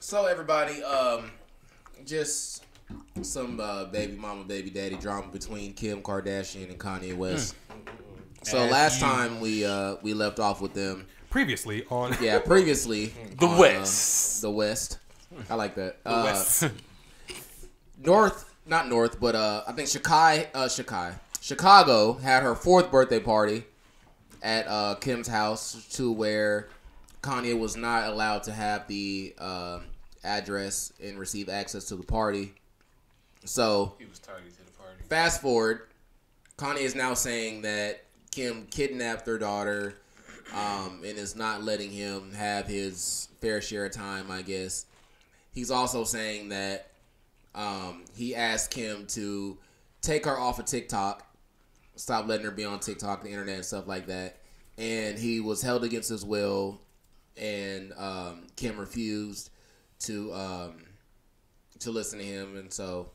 So everybody, just some baby mama, baby daddy drama between Kim Kardashian and Kanye West. So last time we left off with them previously on the West. I like that. Not North, but I think Chicago had her 4th birthday party at Kim's house, to where Kanye was not allowed to have the address and receive access to the party. So he was targeted to the party. Fast forward, Kanye is now saying that Kim kidnapped their daughter and is not letting him have his fair share of time, I guess. He's also saying that he asked Kim to take her off of TikTok, stop letting her be on TikTok, the internet, and stuff like that. And he was held against his will, and Kim refused to listen to him, and so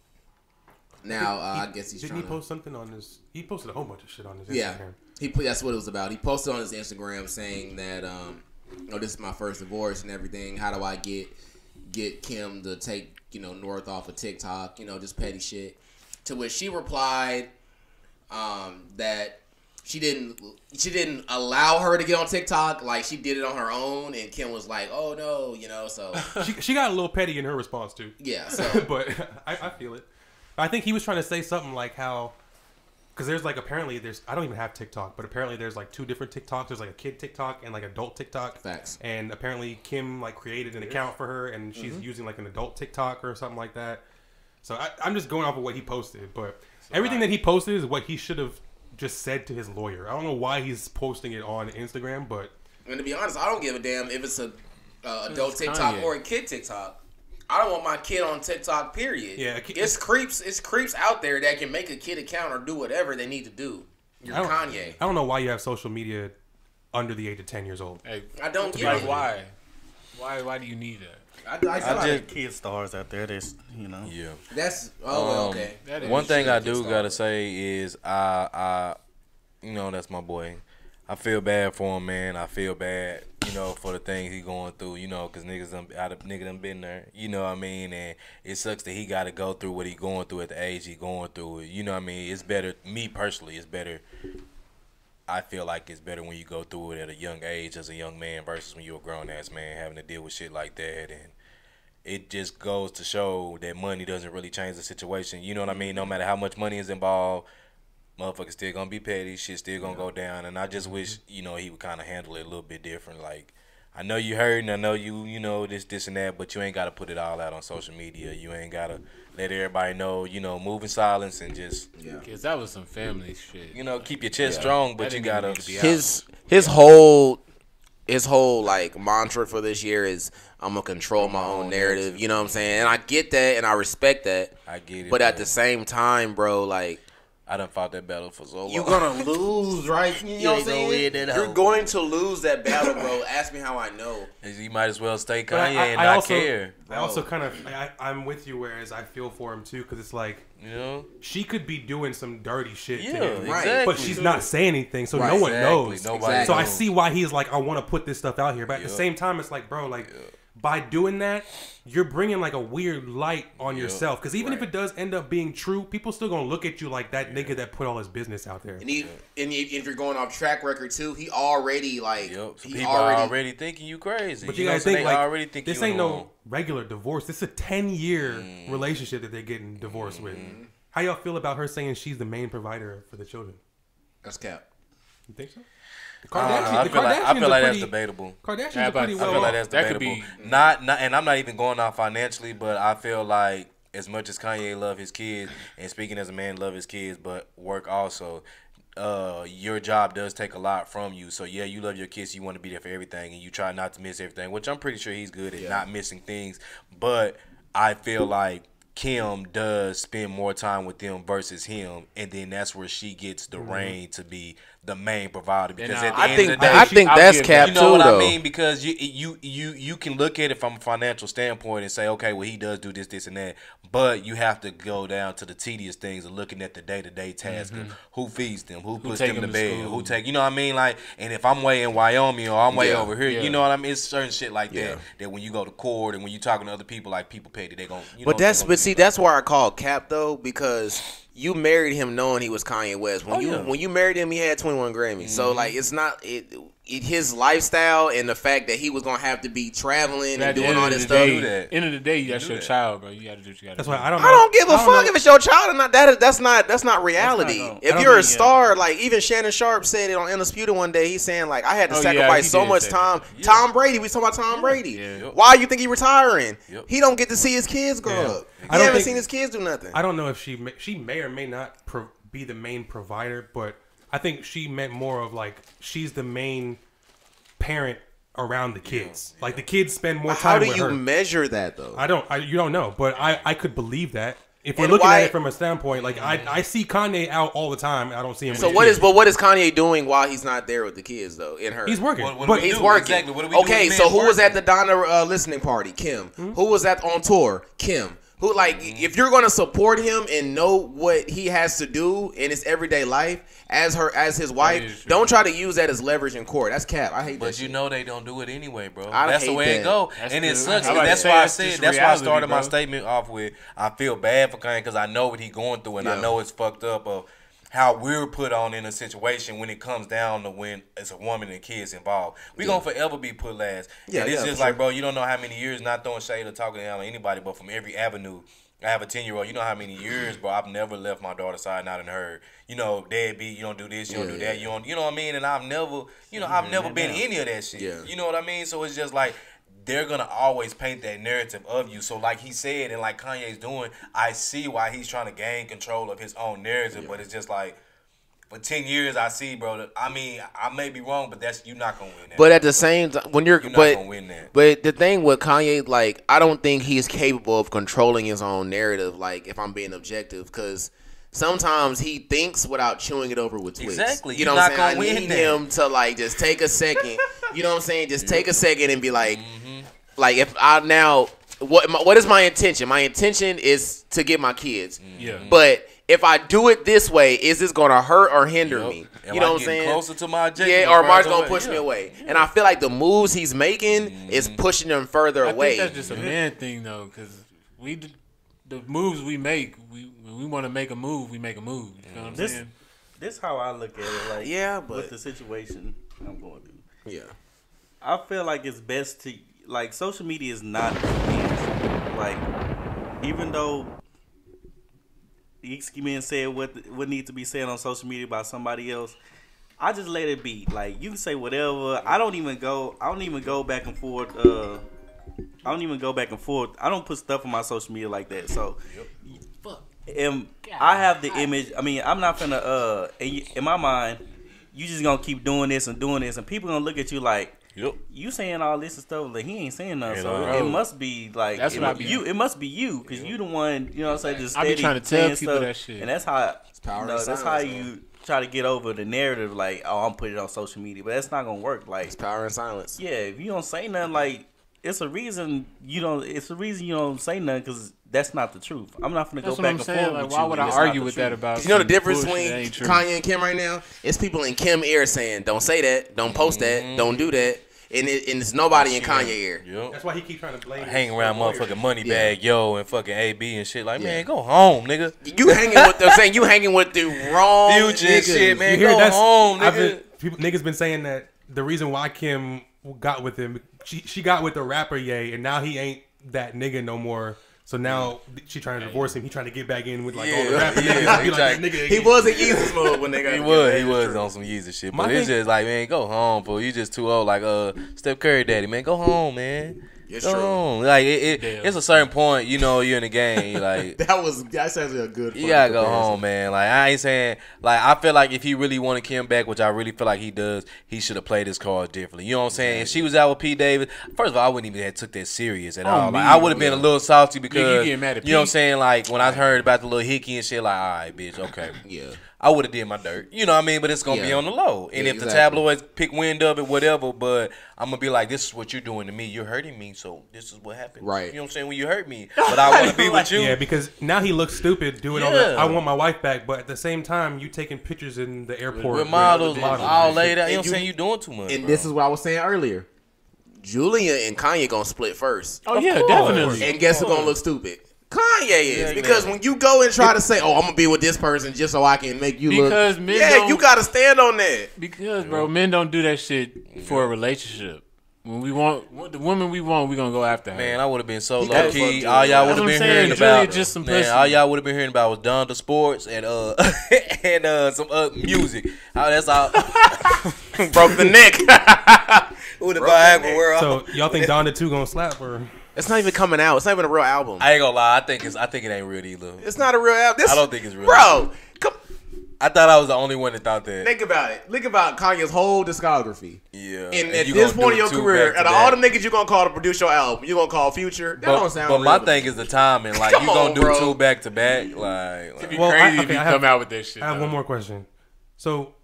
now I guess he's didn't trying he post something on his? He posted a whole bunch of shit on his Instagram. Yeah, that's what it was about. He posted on his Instagram saying that, this is my first divorce and everything. How do I get Kim to take North off of TikTok? Just petty shit. To which she replied that she didn't allow her to get on TikTok, like she did it on her own, and Kim was like, "Oh no," so she got a little petty in her response too. Yeah, so but I feel it. I think he was trying to say something like how, because there's like apparently I don't even have TikTok, but apparently there's like 2 different TikToks. There's like a kid TikTok and like adult TikTok. Facts. And apparently Kim like created an account for her, and she's using like an adult TikTok or something like that. So I'm just going off of what he posted, but everything that he posted is what he should have just said to his lawyer. I don't know why he's posting it on Instagram, but and to be honest, I don't give a damn if it's a adult TikTok or a kid TikTok. I don't want my kid on TikTok, period. Yeah, it's creeps out there that can make a kid account or do whatever they need to do. You're Kanye. I don't know why you have social media under the age of 10 years old. Hey, I don't get it. Why? Why do you need that? I just kid stars out there. That's Yeah. That's okay. One thing I do gotta say is I that's my boy. I feel bad for him, man. I feel bad, for the things he going through, because nigga done been there, you know what I mean? And it sucks that he got to go through what he going through at the age he going through. You know what I mean? It's better, me personally, it's better. I feel like it's better when you go through it at a young age as a young man versus when you're a grown-ass man having to deal with shit like that. And it just goes to show that money doesn't really change the situation. You know what I mean? No matter how much money is involved, motherfuckers still gonna be petty. Shit still gonna go down. And I just wish, he would kind of handle it a little bit different. Like, I know you heard and I know you, this and that, but you ain't got to put it all out on social media. You ain't got to let everybody know, move in silence and just. Yeah. Because that was some family shit. Keep your chest strong, but you got to. His whole like mantra for this year is I'm gonna control my own narrative. You know what I'm saying? And I get that and I respect that. I get it. But at the same time, bro, like, I done fought that battle for so long. You're gonna lose, right? You know what I'm saying? You're going to lose that battle, bro. Ask me how I know. You might as well stay Kanye and not care. I also kind of, I'm with you, whereas I feel for him too, because it's like, she could be doing some dirty shit to him, exactly. but she's not saying anything, so no one knows. Nobody so I see why he's like, I want to put this stuff out here, but at the same time, it's like, bro, like. By doing that, you're bringing like a weird light on yourself. Because even if it does end up being true, people still gonna look at you like that nigga that put all his business out there. And if you're going off track record too, he already like people already thinking you crazy. But you gotta think like already think this ain't no regular divorce. This is a 10-year relationship that they're getting divorced with. How y'all feel about her saying she's the main provider for the children? That's cap. You think so? I feel like that's debatable. Kardashians are pretty well. I feel like that's debatable. Not, and I'm not even going off financially, but I feel like as much as Kanye love his kids, and speaking as a man, love his kids, but work also. Your job does take a lot from you. So yeah, you love your kids, you want to be there for everything, and you try not to miss everything, which I'm pretty sure he's good at not missing things. But I feel like Kim does spend more time with them versus him, and then that's where she gets the reign to be the main provider because And at the I end think of the day, I think I'll that's give cap you too, know what though. I mean? Because you can look at it from a financial standpoint and say, okay, well, he does do this, this, and that. But you have to go down to the tedious things of looking at the day-to-day tasks. Of who feeds them, who puts take them to them to bed, school. who take, you know what I mean? Like, and if I'm way in Wyoming or I'm way Yeah. over here, Yeah. you know what I mean? It's certain shit like Yeah. that when you go to court and when you're talking to other people, like people petty, they gon' you But know, that's they gonna see that's why I call cap though, because you married him knowing he was Kanye West. When you married him, he had 21 Grammys. So like it's not his lifestyle and the fact that he was gonna have to be traveling and doing all this stuff. End of the day, that's your child, bro. You got to do what you got to That's do. why I don't I know. don't give a I don't fuck know. if it's your child or not. That's not reality. gonna- If I you're a don't think- star, like even Shannon Sharp said it on Undisputed one day. He's saying like I had to Oh, yeah, sacrifice he so did much say time. that. Tom Brady, we talking about Tom Brady. Yeah. Why you think he retiring? Yep. He don't get to see his kids grow Yeah. up. I He don't haven't think- seen his kids do nothing. I don't know if she may or may not be the main provider, but I think she meant more of like she's the main parent around the kids. Like the kids spend more How time do with you her. measure that though? You don't know, but I could believe that. If we're And looking why- at it from a standpoint, like I see Kanye out all the time. I don't see him. So with what kids. is what is Kanye doing while he's not there with the kids though? In her, He's working, What do but we He's do? working. Exactly. What do we do Okay, with so men who was working? at the Donna listening party? Kim. Who was at on tour? Kim. Who like if you're gonna support him and know what he has to do in his everyday life as his is wife, true. don't try to use that as leverage in court. That's cap. I hate that. But you shit. know they don't do it anyway, bro. I That's the hate way that. it go, That's and it the- sucks. I was about to That's say, why I that's said. just That's why I reality, started my bro. statement off with I feel bad for Kanye because I know what he's going through, and Yeah. I know it's fucked up of how we're put on in a situation when it comes down to when it's a woman and kids involved. We gonna forever be put last. Yeah, and it's yeah, just for like, sure. bro, you don't know how many years, not throwing shade or talking down on anybody, but from every avenue. I have a 10-year-old. You know how many years, bro? I've never left my daughter's side, not in her. You know, deadbeat. You don't do this. You don't do that. You don't. You know what I mean? And I've never, I've never been any of that shit. Yeah. You know what I mean? So it's just like they're gonna always paint that narrative of you. So like he said, and like Kanye's doing, I see why he's trying to gain control of his own narrative. But it's just like for 10 years, I see, bro. That, I mean, I may be wrong, but you're not gonna win that. But at the same time, when you're not but gonna win that. but the thing with Kanye, like I don't think he's capable of controlling his own narrative. Like if I'm being objective, because sometimes he thinks without chewing it over with Twix. Exactly. You know You're what I'm not saying? I gonna need win him to like just take a second. You know what I'm saying? Just take a second and be like, like if I now what is my intention? My intention is to get my kids. Yeah. But if I do it this way, is this gonna hurt or hinder Yup. me? Am You know I what I'm getting saying? closer to my objective Yeah, or or Mark's further gonna away? push me Yeah. away. And I feel like the moves he's making is pushing them further I away. think that's just a man thing though, because the moves we make, when we want to make a move, we make a move. You know what I'm This- saying? This how I look at it. Like, Yeah, but- with the situation I'm going through, Yeah. I feel like it's best to like social media is not the answer. Like, even though men said what needs to be said on social media by somebody else, I just let it be. Like, you can say whatever. I don't even go back and forth. I don't even go back and forth. I don't put stuff on my social media like that. So, I have the image. I mean, I'm not finna. In my mind, you just gonna keep doing this, and people gonna look at you like, Yep. you saying all this and stuff, like he ain't saying nothing. So Bro. it must be like That's it, what I mu- be- you. It must be you because you the one. You know what I'm saying? Just I be steady trying to tell saying people stuff, that shit. and that's how. power in That's how silence, you try to get over the narrative. Like, oh, I'm putting it on social media, but that's not gonna work. Like, It's power in silence. yeah, if you don't say nothing, like it's a reason you don't. It's a reason you don't say nothing because that's not the truth. I'm not gonna That's go what back I'm and saying. forth Like, with why you. would and I it's not argue the with truth. that about? You know the some difference bullshit between that ain't true? Kanye and Kim right now? It's people in Kim ear saying, "Don't say that, don't post that, don't do that," and it's nobody in Kanye ear. Yep. That's why he keep trying to blame. Hang his around lawyer. motherfucking money Yeah. bag, yo, and fucking AB and shit. Like, Yeah. man, go home, nigga. You hanging with the saying you hanging with the wrong Future and niggas. shit, man. You hear Go that's home, I've nigga. been, niggas been saying that the reason why Kim got with him, she got with the rapper Ye, and now he ain't that nigga no more. So now she trying to divorce him. He trying to get back in with like all the rapper niggas. And be like that nigga He again. was in Yeezus mode when they got He together. was on some Yeezy shit. My But it's thing- just like, man, go home, fool. You just too old. Like, Steph Curry daddy, man, go home, man. It's Go true. home. Like, Damn. it's a certain point, you know, you're in the game. Like, That's actually a good. you gotta go home, man. Like, I ain't saying, like, I feel like if he really wanted Kim back, which I really feel like he does, he should have played his card differently. You know what I'm saying? If she was out with P. Davis, first of all, I wouldn't even have took that serious at all. me, Like, I would have been a little salty because, getting mad at you know what I'm Pete? saying? Like, when I heard about the little hickey and shit, like, all right, bitch, okay. Yeah. I would have did my dirt. You know what I mean? But it's going to be on the low. And if the tabloids pick wind of it, whatever, but I'm going to be like, this is what you're doing to me. You're hurting me, so this is what happened. Right. You know what I'm saying? When you hurt me. But I want to be with you. Yeah, because now he looks stupid doing all that. I want my wife back, but at the same time, you taking pictures in the airport. With models all laid out. You know what I'm saying? You doing too much. And this is what I was saying earlier. Julia and Kanye going to split first. Oh, yeah, definitely. And guess who's going to look stupid? Kanye is. Because when you go and try to say, oh, I'm going to be with this person just so I can make you look. Yeah, you got to stand on that. Because, bro, men don't do that shit for a relationship. When we want the woman we want, we gonna go after her. Man, I would have been so low key. All y'all would have been hearing about. Just some all y'all would have been hearing about was Donda Sports and and some music. That's all. Broke the neck. So y'all think Donda 2 gonna slap or? It's not even coming out. It's not even a real album. I ain't gonna lie. I think it ain't real either. It's not a real album. I don't think it's real. Bro, come. I thought I was the only one that thought that. Think about it. Think about Kanye's whole discography. Yeah. And at this point in your career, out of all the niggas you gonna call to produce your album, you gonna call Future? That don't sound real. But my thing is the timing. Like, you gonna do 2 back to back? Like, it'd be crazy if you come out with that shit. I have one more question. So,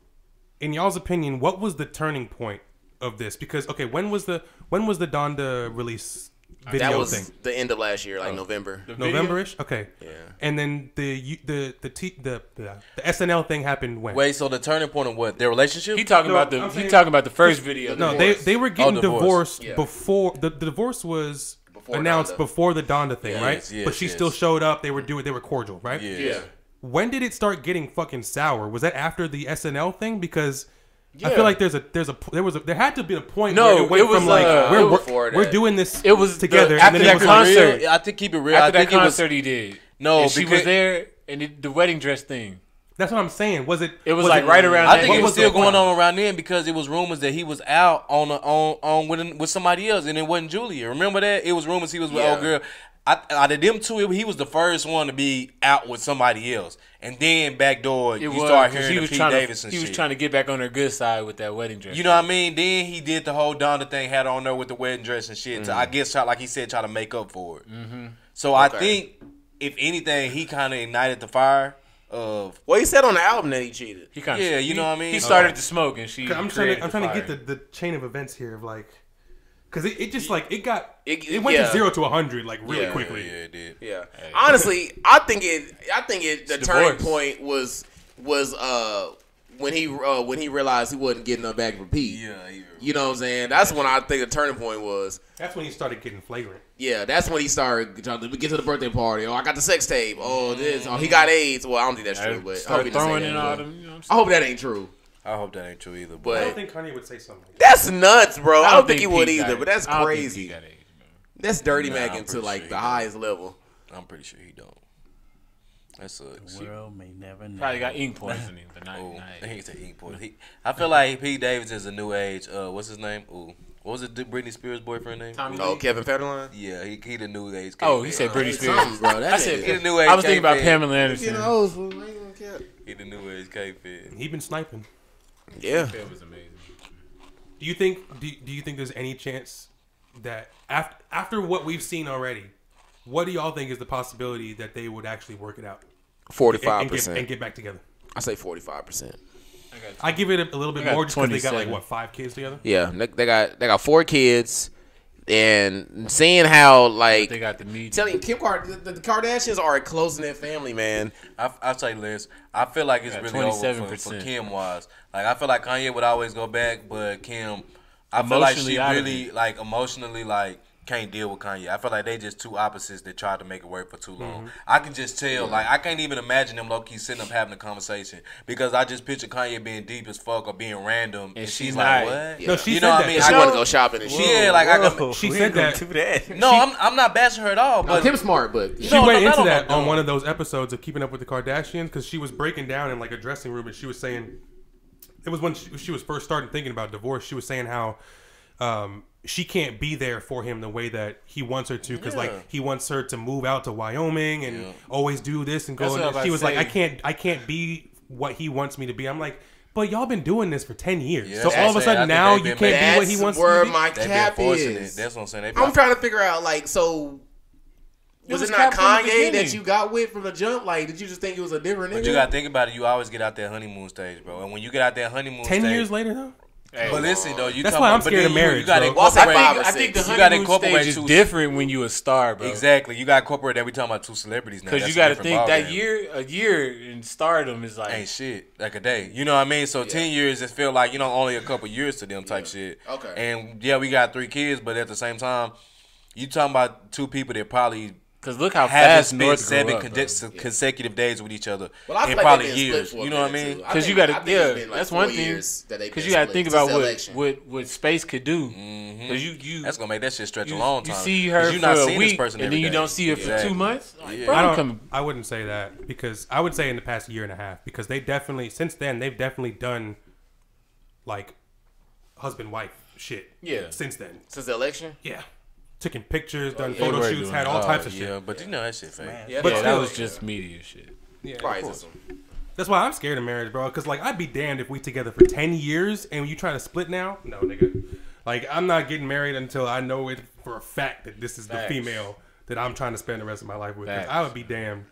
in y'all's opinion, what was the turning point of this? Because when was the Donda release? Video that was thing. The end of last year, like November. November-ish? Okay. Yeah. And then the SNL thing happened when? Wait, so the turning point of what? Their relationship? He talking about the first video. No, they were getting divorced before the divorce was announced before the Donda thing, right? Yes, but she still showed up. They were cordial, right? Yeah. When did it start getting fucking sour? Was that after the SNL thing? Because I feel like there had to be a point where it went from like we're doing this together after that concert. I think keep it real. After that concert he did. No, she was there and the wedding dress thing. That's what I'm saying. Was it like right around? I think it was still going on around then because it was rumors that he was out on with somebody else and it wasn't Julia. Remember that? It was rumors he was with old girl. Out of them two, he was the first one to be out with somebody else. And then backdoor, you start hearing the Pete Davidson shit. He was trying to get back on her good side with that wedding dress. You know what I mean? Then he did the whole Donda thing, had her on there with the wedding dress and shit. So I guess, like he said, try to make up for it. Mm-hmm. So I think, if anything, he kind of ignited the fire of... Well, he said on the album that he cheated. You know what I mean? He started to smoke and she I'm trying to get the chain of events here of like... Because it just like it went to 0 to 100 like really quickly. Yeah, it did. Yeah. Honestly, I think the turning point was when he realized he wasn't getting her back for Pete. Yeah. You know what I'm saying? That's when I think the turning point was. That's when he started getting flagrant. Yeah, that's when he started trying to get to the birthday party. Oh, I got the sex tape. Oh, this. Oh, he got AIDS. Well, I don't think that's true, but I hope he didn't say that. I hope that ain't true. I hope that ain't true either. But I don't think Kanye would say something like that. That's nuts, bro. I don't think he would either, but that's crazy. AIDS, that's dirty macking to like the highest level. I'm pretty sure he don't. That sucks. The world may never know. Probably got ink poisoning, but not. He said ink poisoning. I feel like Pete Davidson is a new age. What's his name? Ooh. What was it? Britney Spears' boyfriend name? Kevin Federline. Yeah, he the new age. Oh, he said Britney Spears, bro. I said he the new age. I was thinking about Pamela Anderson. He the new age K-Fed. He been sniping. Yeah, that was amazing. Do you think there's any chance that after what we've seen already, what do y'all think is the possibility that they would actually work it out? 45% and get back together. I say 45%. I give it a little bit more just because they got like what 5 kids together. Yeah, they got 4 kids, and seeing how like they got the meat. Telling you, the Kardashians are a close-knit family, man. I'll tell you this. I feel like it's really over for Kim wise. Like I feel like Kanye would always go back, but Kim, I feel like she really like emotionally like can't deal with Kanye. I feel like they just two opposites that tried to make it work for too long. I can just tell, like I can't even imagine them low key sitting up having a conversation because I just picture Kanye being deep as fuck or being random, and she's like, "What?" Yeah. No, she you said know that. what I mean? She want to go shopping and shit. Yeah, like she said that. No, I'm not bashing her at all. But Kim's smart, but she went into that on one of those episodes of Keeping Up with the Kardashians because she was breaking down in like a dressing room and she was saying it was when she was first starting thinking about divorce. She was saying how. She can't be there for him the way that he wants her to because like he wants her to move out to Wyoming and always do this and go. And she was like, I can't be what he wants me to be. I'm like, but y'all been doing this for 10 years. Yeah, so all of a sudden now you can't be what he wants you to be. That's where my cap is. That's what I'm saying. I'm trying to figure out like so. Was it not capped from the Kanye beginning. that you got with from the jump? Like, did you just think it was a different nigga? But you gotta think about it. You always get out that honeymoon stage, bro. And when you get out that honeymoon 10 stage, years later, though? Hey, but listen though, you That's talking why I'm about- but scared then of marriage, You gotta bro. incorporate. I think the You gotta honeymoon incorporate stage is two- different when you a star, bro. Exactly. You gotta incorporate that. We talking about two celebrities now. Because you That's got a to different think that ballgame. a year in stardom is like Ain't shit like a day. You know what I mean? So 10 years, it feel like only a couple years to them type shit. Okay. And yeah, we got 3 kids, but at the same time, you talking about 2 people that probably because look how haven't fast spent North 7 grew up, consecutive days with each other Well, I feel in like probably they've been years. split for a You know what I minute, mean? too. Because you I got think to, it's yeah, been like that's 4 one thing. years that they've Because been you got to split think since about the election. what space could do. Because you That's gonna make that shit stretch you, a long time. you see 'Cause her you for not a seeing this week, person and every then you day. don't see her for Exactly. 2 months. Like, Yeah. bro, I wouldn't say that because I would say in the past year and a half because they definitely since then they've definitely done like husband wife shit. Yeah. Since then, Since the election? yeah, taking pictures, done yeah. photo They were shoots, doing had that. all types of Yeah, shit. but you know that shit fake. Yeah. But yeah, still, that was just media shit. Yeah, of Probably course. some. That's why I'm scared of marriage, bro. Because like I'd be damned if we together for 10 years and you try to split now. No, nigga. Like I'm not getting married until I know it for a fact that this is the Facts. female that I'm trying to spend the rest of my life with. 'Cause Facts. I would be damned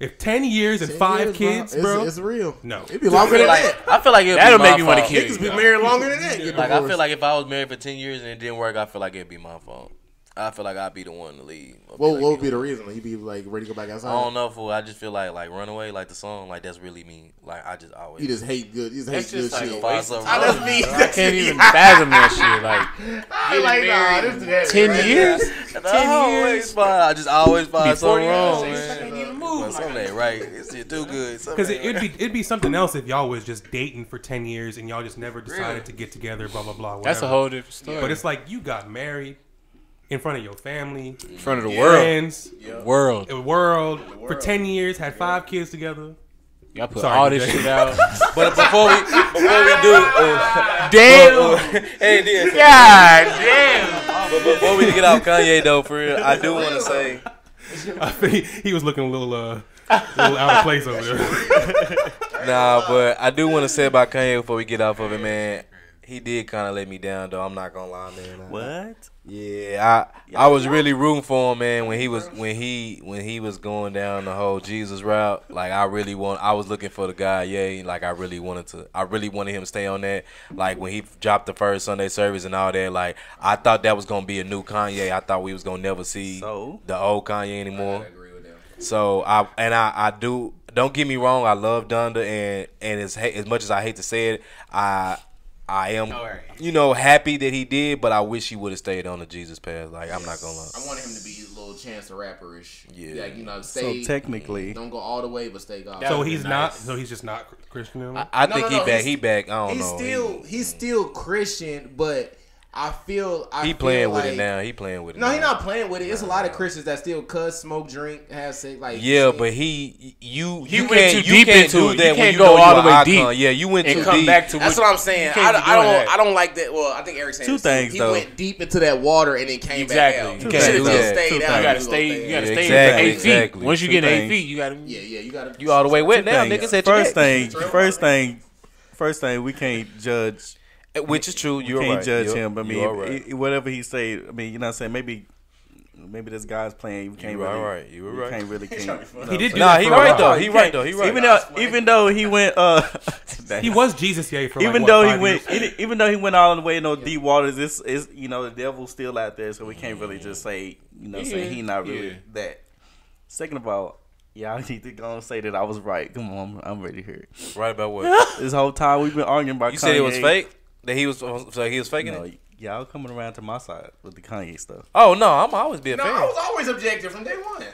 if 10 years and 5 kids, bro. It's real. No. It'd be longer than that. I feel like it'd That'll be make my you want to fault. kill Niggas you. be married longer than that. Get Like I divorced. feel like if I was married for 10 years and it didn't work, I feel like it'd be my fault. I feel like I'd be the one to leave. What would be the reason? You be like ready to go back outside? I don't know, fool. I just feel like Runaway, like the song, like that's really me. Like I just always. You just hate good. You just hate That's good just like shit. a waste of Ah, That's time. me. Bro. I can't even fathom that shit. Like, I like, nah, this is 10 right? years? I just always find something 40 wrong, years, man. I can't even move. But something ain't right. It's shit too good. Because it'd be something else if y'all was just dating for 10 years and y'all just never decided Really? to get together, blah, blah, blah. That's a whatever. whole different story. But it's like you got married in front of your family, in front of the world. friends, World. the world, for 10 years, had 5 kids together. Y'all put Sorry, all this DeeJay. shit out. But before we do, Damn. hey, dear. God damn. But before we get off Kanye though, for real, I do want to say. I think he was looking a little out of place over there. Nah, but I do want to say about Kanye before we get off of it, man. He did kind of let me down, though. I'm not gonna lie, man. What? Yeah, I was really rooting for him, man. When he was going down the whole Jesus route, like I was looking for the guy, yeah. Like I really wanted him to stay on that. Like when he dropped the first Sunday service and all that, like I thought that was gonna be a new Kanye. I thought we was gonna never see the old Kanye anymore. I agree with them. So I do. Don't get me wrong. I love Donda, and as much as I hate to say it, I am, happy that he did, but I wish he would have stayed on the Jesus path. Like I'm not gonna lie. I wanted him to be a little Chance the Rapper-ish. Yeah. Like, stay. So technically, Don't go all the way, but stay God. So would be he's nice. not. So he's just not Christian anymore. I No, think no, no, he back. I don't know. He's still Christian, but I feel He playing with it now. He playing with it. No, now. he's not playing with it. It's a lot of Christians that still cuss, smoke, drink, have sex. Like Yeah, shit. but you went can't too deep can't into do it. that You when can't you go know all you're the way an deep icon. Yeah, you went and too come deep. back to That's what I'm saying. you can't be I doing that. don't like that. Well, I think Eric saying Two this too. things, He though. went deep into that water and then came Exactly. back out. You He can't should do have just that. stayed Two out. You gotta He was stay. gonna You gotta out. stay Exactly, at 8 feet. exactly. Once you Two get 8 things. feet, you gotta. Yeah, you gotta. You all the way wet now, things. niggas. At First thing, we can't judge. which is true. You You're can't right. judge You're- him. I you are mean, right. whatever he say. I mean, you know what I'm saying? Maybe this guy's playing. You can't You are really. right. You were right. Can't really. He did do Nah, that he for a right while. though. He right though. He right. Even though he went. He was Jesus, yeah. For Even like, though what, he 5 went, years? even though he went all the way in those deep waters, this is the devil's still out there, so we can't really just say say he not really that. Second of all, y'all need to go and say that I was right. Come on, I'm ready to hear it. Right about what? This whole time we've been arguing about You Kanye. said it was fake. That he was faking No, it. y'all coming around to my side with the Kanye stuff. Oh no, I'm always be a No, fan. I was always objective from day one.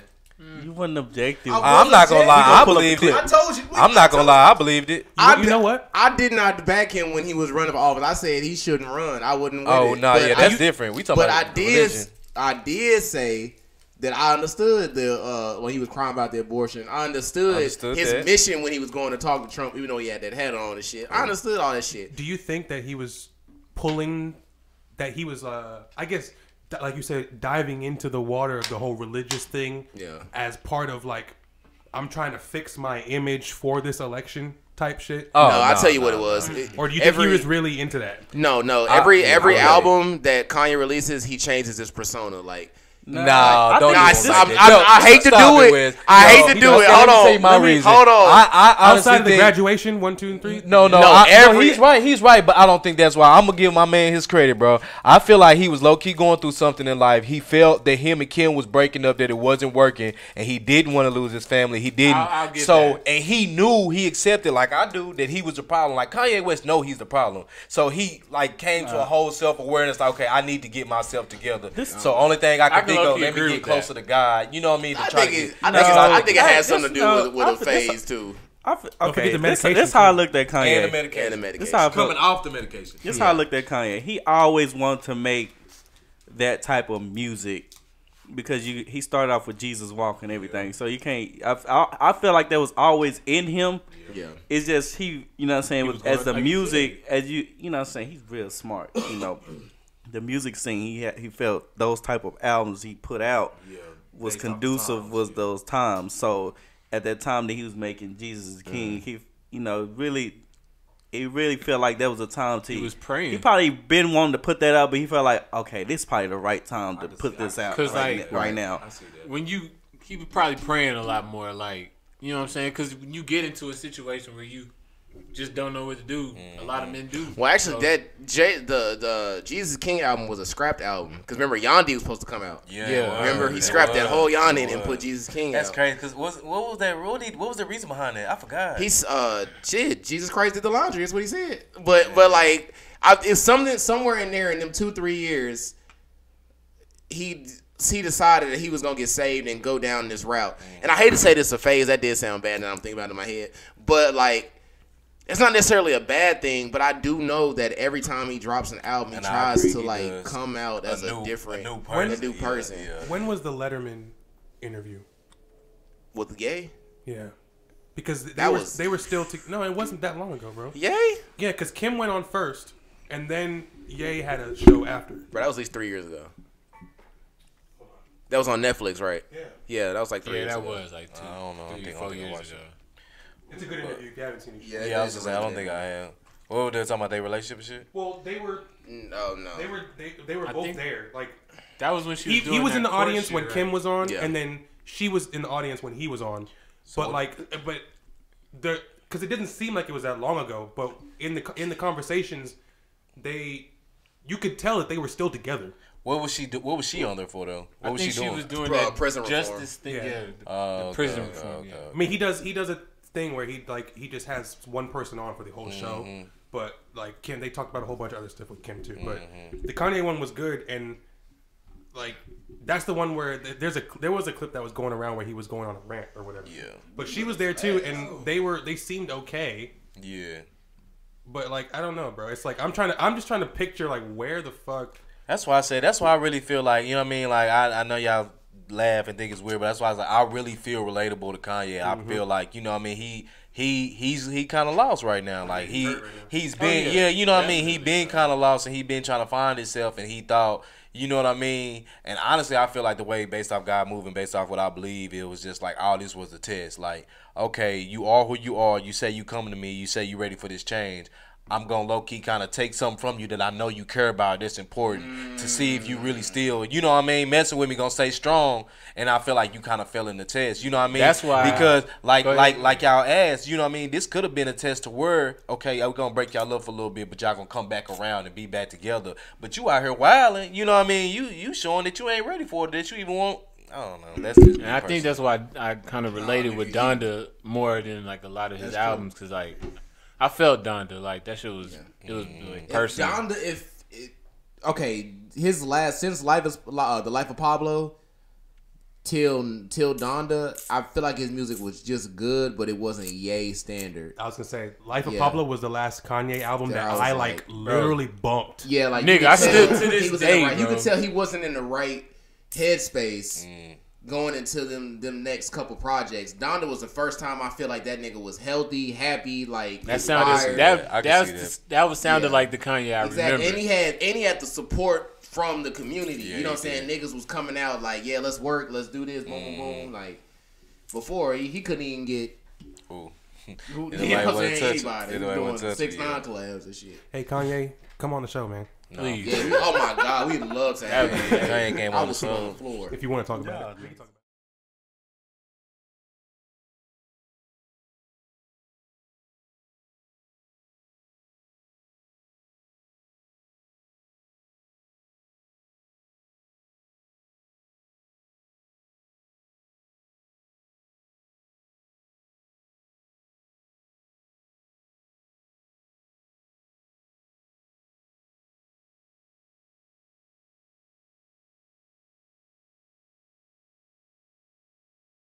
You wasn't objective. I'm not gonna lie. I believed it. I told you. I'm not gonna lie. I believed it. You know what? I did not back him when he was running for office. I said he shouldn't run. I wouldn't. With Oh it. no, But yeah, that's different. We talking But about religion. I did say that I understood when he was crying about the abortion. I understood his that. mission when he was going to talk to Trump, even though he had that hat on and shit. I understood all that shit. Do you think that he was pulling? That he was, I guess, like you said, diving into the water of the whole religious thing. Yeah. As part of like, I'm trying to fix my image for this election type shit. Oh, No, I'll tell you what it was. Or do you think he was really into that? No. Every I album that Kanye releases, he changes his persona. Like Nah, don't. I hate to do it. I hate to do it. Hold on. Hold on. I outside of the graduation, 1, 2, and 3. No, he's right. He's right, but I don't think that's why. I'm gonna give my man his credit, bro. I feel like he was low key going through something in life. He felt that him and Kim was breaking up, that it wasn't working, and he didn't want to lose his family. He didn't. I'll get so, that. and he knew, he accepted, like I do, that he was the problem. Like Kanye West know he's the problem. So he like came to a whole self awareness. Like, okay, I need to get myself together. So only thing I can think of, let me get closer to God. You know what I mean? I think it has something to do with a phase too. Okay, this how I looked at Kanye. And the medication. This how I coming off the medication. This how I looked at Kanye. He always wanted to make that type of music because he started off with Jesus Walk and everything. So you can't. I feel like that was always in him. Yeah. It's just he. You know what I'm saying? As the music, as you know what I'm saying, he's real smart. You know, the music scene. He felt those type of albums he put out was conducive with those times. So at that time that he was making Jesus is King, he really felt like that was a time to. He was praying. He probably been wanting to put that out, but he felt like, okay, this is probably the right time to put this out right now. When he was probably praying a lot more, like, you know what I'm saying? Because when you get into a situation where you just don't know what to do, a lot of men do. Well, actually, the Jesus King album was a scrapped album because remember Yandhi was supposed to come out. Yeah. Remember he scrapped that whole Yandhi and put Jesus King. That's out. crazy. Because what was that? What was the reason behind that? I forgot. He's Jesus Christ did the laundry. That's what he said. But like, it's something somewhere in there in them 2-3 years, he decided that he was gonna get saved and go down this route. And I hate to say this a phase. That did sound bad. Now I'm thinking about it in my head, but like. It's not necessarily a bad thing, but I do know that every time he drops an album, he tries to like come out as a new person. Yeah. When was the Letterman interview? With Ye? Yeah, because they were still no, it wasn't that long ago, bro. Ye? Yeah, because Kim went on first, and then Ye had a show after. But that was at least 3 years ago. That was on Netflix, right? Yeah. Yeah, that was like 3 years ago. Yeah, that was like 2, I don't know. 3, 4 years ago. It's a good interview if you haven't seen it. Yeah, I was just saying, I don't think I have. What were they talking about? Their relationship shit? Well, they were. No. They were both there. Like that was when he was in the audience when Kim was on, yeah. and then she was in the audience when he was on. So because it didn't seem like it was that long ago, but in the conversations, you could tell that they were still together. What was she on there for though? What was she doing? She was doing that prison justice thing. Yeah. The prison reform. Yeah. I mean, he does a thing where he just has one person on for the whole show, but like Kim, they talked about a whole bunch of other stuff with Kim too. But the Kanye one was good, and like that's the one where there was a clip that was going around where he was going on a rant or whatever. Yeah. But she was there too, and they seemed okay. Yeah. But like I don't know, bro. It's like I'm just trying to picture like where the fuck. That's why I really feel like, you know what I mean? Like I know y'all laugh and think it's weird, but that's why I was like, I really feel relatable to Kanye. I feel like, you know what I mean, he kind of lost right now. Like he's been you know what I mean, he been kind of lost, and he been trying to find himself, and he thought, you know what I mean. And honestly, I feel like the way, based off God moving, based off what I believe, it was just like, all this was a test. Like, okay, you are who you are. You say you coming to me. You say you ready for this change. I'm going to low-key kind of take something from you that I know you care about, that's important, to see if you really still, you know what I mean, messing with me, going to stay strong. And I feel like you kind of fell in the test, you know what I mean? That's why. Because, like y'all asked, you know what I mean, this could have been a test to where, okay, we're going to break y'all up for a little bit, but y'all going to come back around and be back together. But you out here wilding, you know what I mean? You showing that you ain't ready for it, that you even want. I don't know. That's just and I think that's why I kind of related with Donda more than like a lot of his albums, because like I felt Donda, like that shit was it was like personal. Donda, his last since the Life of Pablo till Donda, I feel like his music was just good, but it wasn't Ye standard. I was gonna say Life of Pablo was the last Kanye album that I like literally bumped. Yeah, like nigga, I still to this day, you could tell he wasn't in the right headspace. Going into them next couple projects. Donda was the first time I feel like that nigga was healthy, happy, like that sounded that sounded like the Kanye I remember. And he had the support from the community. You know what I'm saying? Niggas was coming out like, yeah, let's work, let's do this, boom, boom, boom. Like before he couldn't even get you know what I'm saying, anybody. He was doing 6ix9ine collabs and shit. Hey Kanye, come on the show, man. Please. Yeah, oh my God, we'd love to have Giant game I on the was on the soul. floor. If you want to talk about it, we can talk about it.